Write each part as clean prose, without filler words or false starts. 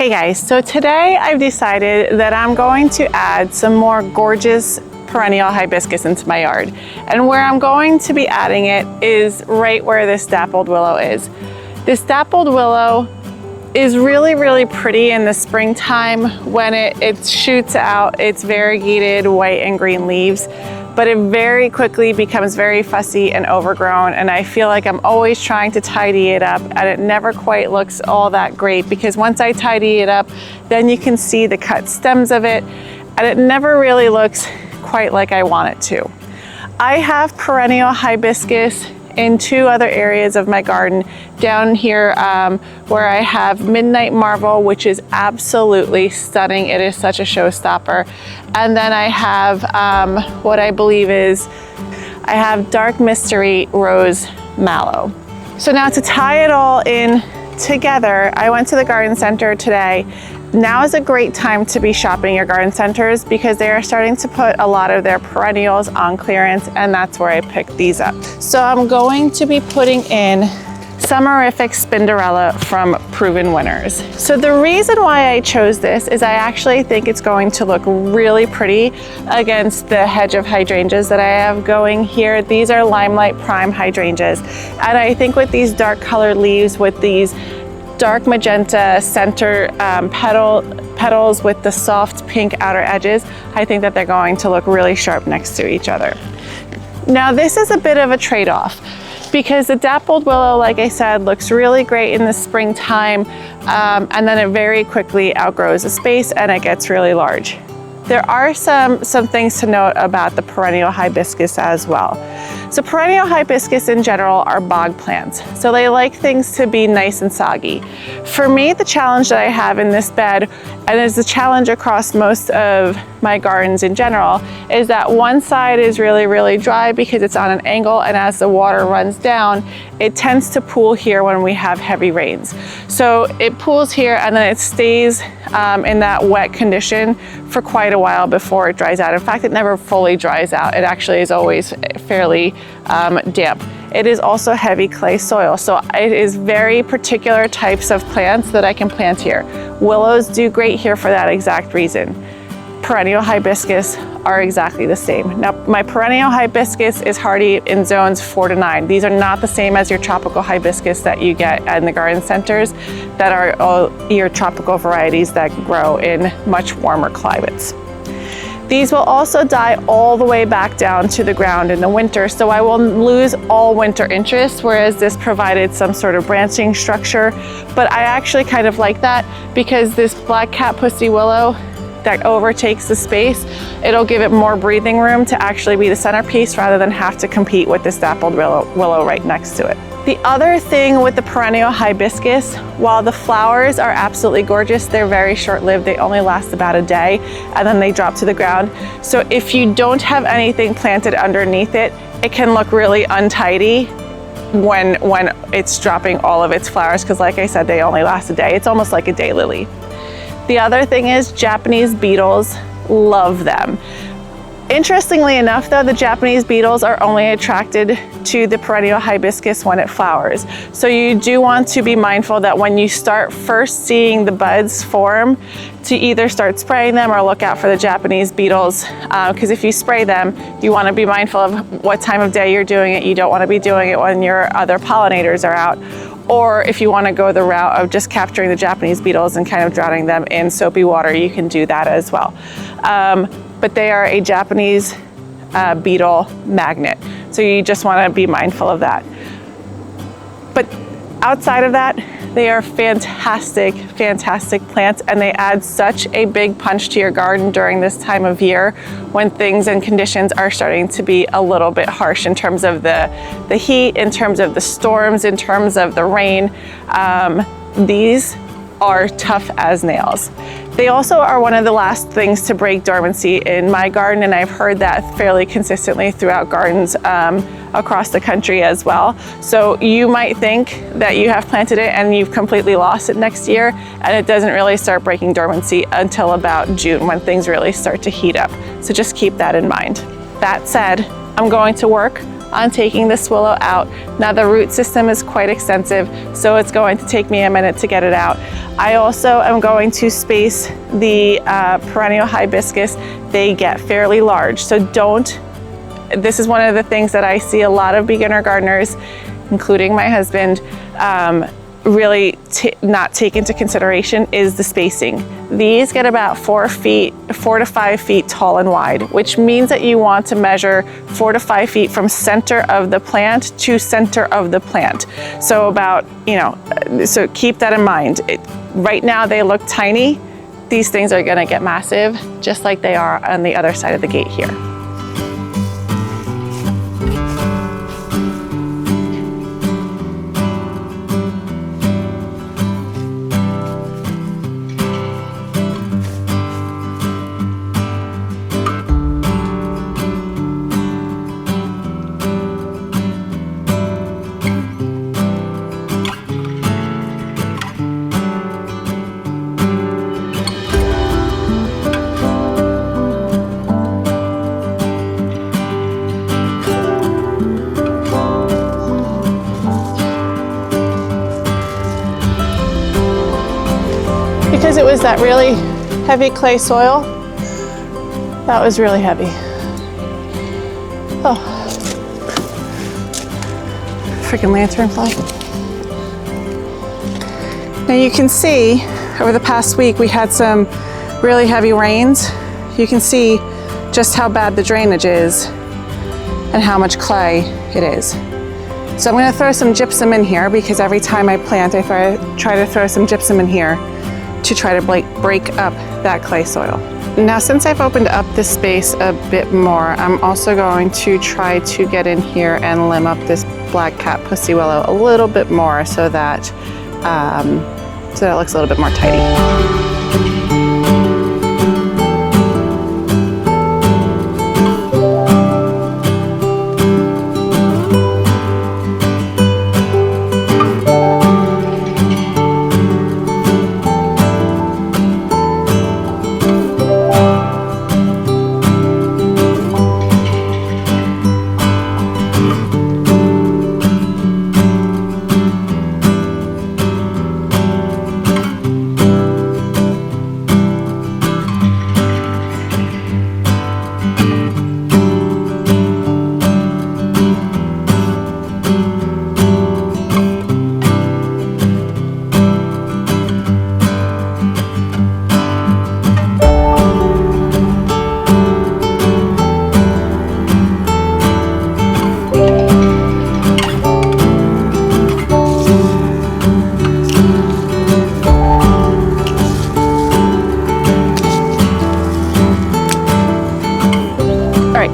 Hey guys, so today I've decided that I'm going to add some more gorgeous perennial hibiscus into my yard. And where I'm going to be adding it is right where this dappled willow is. This dappled willow is really pretty in the springtime when it shoots out its variegated white and green leaves, but it very quickly becomes very fussy and overgrown, and I feel like I'm always trying to tidy it up and it never quite looks all that great, because once I tidy it up, then you can see the cut stems of it and it never really looks quite like I want it to. I have perennial hibiscus in two other areas of my garden. Down here where I have Midnight Marvel, which is absolutely stunning. It is such a showstopper. And then I have what I believe is, I have Dark Mystery Rose Mallow. So now to tie it all in together, I went to the garden center today. Now is a great time to be shopping your garden centers because they are starting to put a lot of their perennials on clearance, and that's where I picked these up. So I'm going to be putting in Summerific Spinderella from Proven Winners. So the reason why I chose this is I actually think it's going to look really pretty against the hedge of hydrangeas that I have going here. These are Limelight Prime hydrangeas, and I think with these dark colored leaves, with these dark magenta center petals with the soft pink outer edges, I think that they're going to look really sharp next to each other. Now this is a bit of a trade-off because the dappled willow, like I said, looks really great in the springtime, and then it very quickly outgrows the space and it gets really large. There are some things to note about the perennial hibiscus as well. So perennial hibiscus in general are bog plants. So they like things to be nice and soggy. For me, the challenge that I have in this bed, and is the challenge across most of my gardens in general, is that one side is really dry because it's on an angle, and as the water runs down, it tends to pool here when we have heavy rains. So it pools here and then it stays in that wet condition for quite a while before it dries out. In fact, it never fully dries out. It actually is always fairly damp. It is also heavy clay soil, so it is very particular types of plants that I can plant here. Willows do great here for that exact reason. Perennial hibiscus are exactly the same. Now, my perennial hibiscus is hardy in zones 4 to 9. These are not the same as your tropical hibiscus that you get in the garden centers that are all your tropical varieties that grow in much warmer climates. These will also die all the way back down to the ground in the winter, so I will lose all winter interest, whereas this provided some sort of branching structure. But I actually kind of like that because this black cat pussy willow that overtakes the space, it'll give it more breathing room to actually be the centerpiece rather than have to compete with this dappled willow right next to it. The other thing with the perennial hibiscus, while the flowers are absolutely gorgeous, they're very short-lived. They only last about a day and then they drop to the ground. So if you don't have anything planted underneath it, it can look really untidy when it's dropping all of its flowers, because like I said, they only last a day. It's almost like a daylily. The other thing is Japanese beetles love them. Interestingly enough though, the Japanese beetles are only attracted to the perennial hibiscus when it flowers. So you do want to be mindful that when you start first seeing the buds form, to either start spraying them or look out for the Japanese beetles, because if you spray them, you want to be mindful of what time of day you're doing it. You don't want to be doing it when your other pollinators are out. Or if you want to go the route of just capturing the Japanese beetles and kind of drowning them in soapy water, you can do that as well. But they are a Japanese beetle magnet, so you just want to be mindful of that. But outside of that, they are fantastic plants, and they add such a big punch to your garden during this time of year when things and conditions are starting to be a little bit harsh in terms of the heat, in terms of the storms, in terms of the rain. These are tough as nails. They also are one of the last things to break dormancy in my garden, and I've heard that fairly consistently throughout gardens across the country as well. So you might think that you have planted it and you've completely lost it next year, and it doesn't really start breaking dormancy until about June when things really start to heat up. So just keep that in mind. That said, I'm going to work on taking this willow out. Now the root system is quite extensive, so it's going to take me a minute to get it out. I also am going to space the perennial hibiscus. They get fairly large, so this is one of the things that I see a lot of beginner gardeners, including my husband, really not take into consideration is the spacing. These get about 4 to 5 feet tall and wide, which means that you want to measure 4 to 5 feet from center of the plant to center of the plant. So about, so keep that in mind. Right now they look tiny. These things are gonna get massive, just like they are on the other side of the gate here. Because it was that really heavy clay soil, that was really heavy. Oh, freaking lanternfly. Now you can see over the past week we had some really heavy rains. You can see just how bad the drainage is and how much clay it is. So I'm going to throw some gypsum in here because every time I plant I try to throw some gypsum in here to try to break up that clay soil. Now since I've opened up this space a bit more, I'm also going to try to get in here and limb up this black cat pussy willow a little bit more so that it looks a little bit more tidy.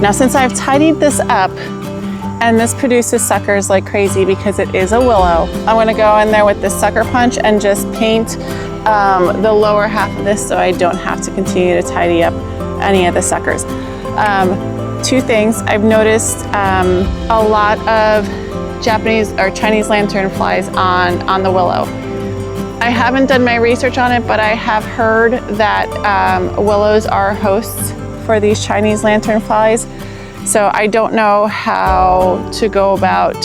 Now since I've tidied this up, and this produces suckers like crazy because it is a willow, I'm gonna go in there with this sucker punch and just paint the lower half of this so I don't have to continue to tidy up any of the suckers. Two things, I've noticed a lot of Japanese or Chinese lanternflies on the willow. I haven't done my research on it, but I have heard that willows are hosts for these Chinese lanternflies. So I don't know how to go about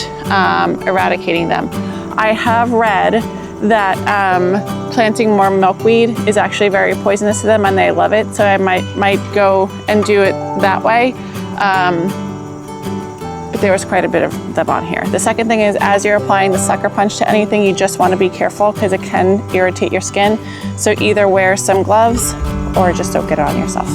eradicating them. I have read that planting more milkweed is actually very poisonous to them and they love it. So I might go and do it that way. But there was quite a bit of them on here. The second thing is, as you're applying the sucker punch to anything, you just want to be careful because it can irritate your skin. So either wear some gloves or just don't get it on yourself.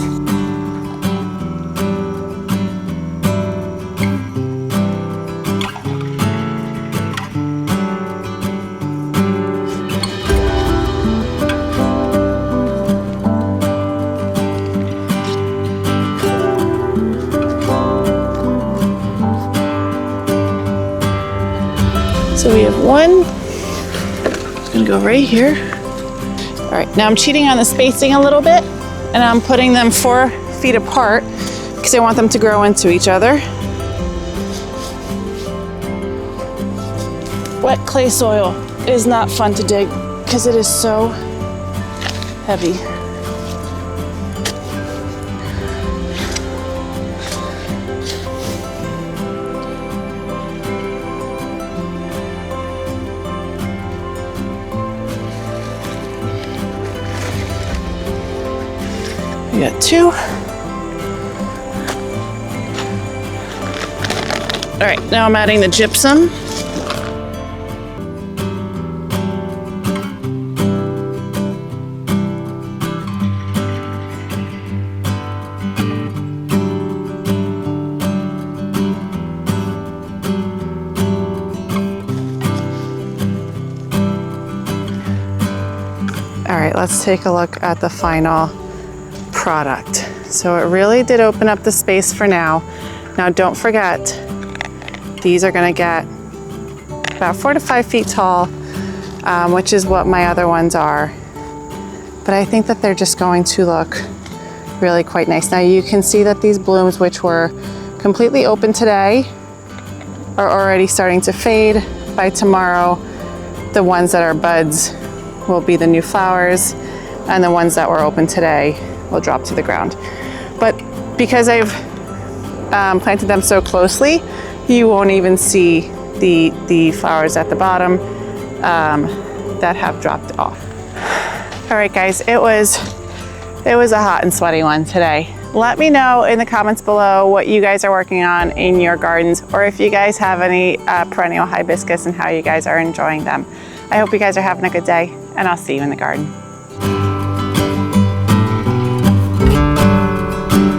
So we have one, it's gonna go right here. All right, now I'm cheating on the spacing a little bit and I'm putting them 4 feet apart because I want them to grow into each other. Wet clay soil is not fun to dig because it is so heavy. We got 2. All right, now I'm adding the gypsum. All right, let's take a look at the final product. So it really did open up the space for now. Now don't forget, these are gonna get about 4 to 5 feet tall, which is what my other ones are. But I think that they're just going to look really quite nice. Now you can see that these blooms, which were completely open today, are already starting to fade. By tomorrow, the ones that are buds will be the new flowers, and the ones that were open today will drop to the ground. But because I've planted them so closely, you won't even see the flowers at the bottom that have dropped off. All right, guys, it was a hot and sweaty one today. Let me know in the comments below what you guys are working on in your gardens, or if you guys have any perennial hibiscus and how you guys are enjoying them. I hope you guys are having a good day, and I'll see you in the garden.